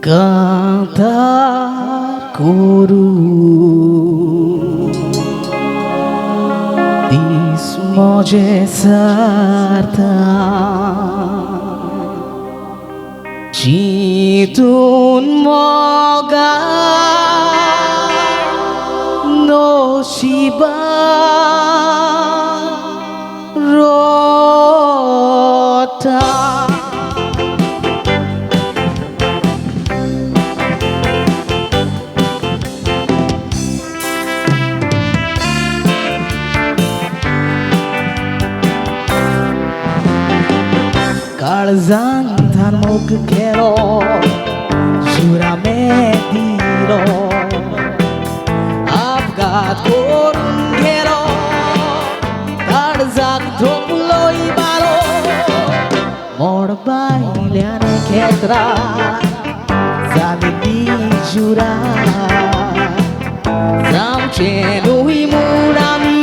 Cantar coro Dis moje sarta Chitun moga No shiba Rota Karzan than mok kero Juramentiro Afgat korun kero Karzak thoploi balo Mor bailane ketra Zalini jura Zamchenui murami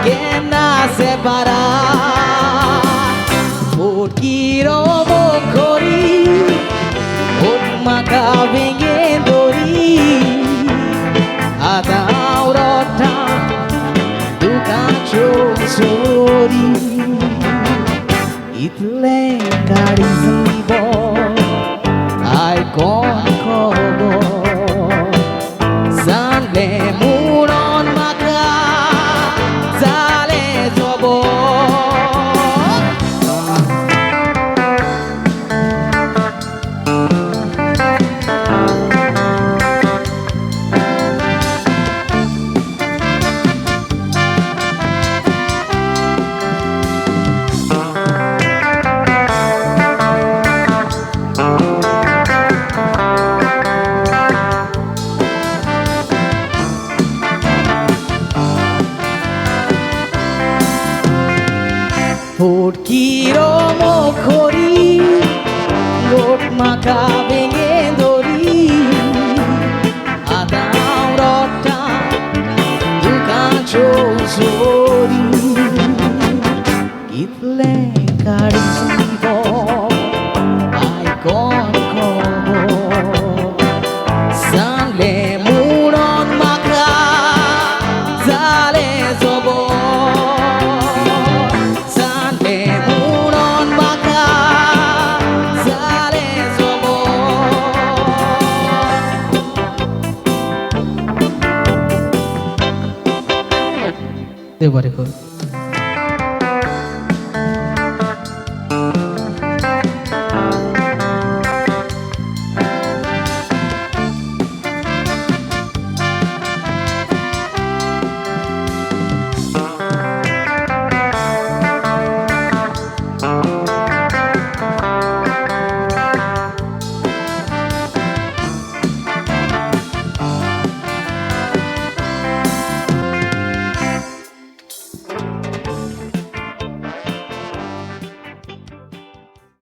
Kena separar Kiro mokori Maka bengen dori Ada aurota Duka chosori Itle kari sibo Ai kon kobo Sanle muron maka Zale zobo Kiro mokori Got maka bengen dori Ada aurota Duka chosori Itle kari sibo Ai kon kobo Sanle muron maka Zale zobo Debo record.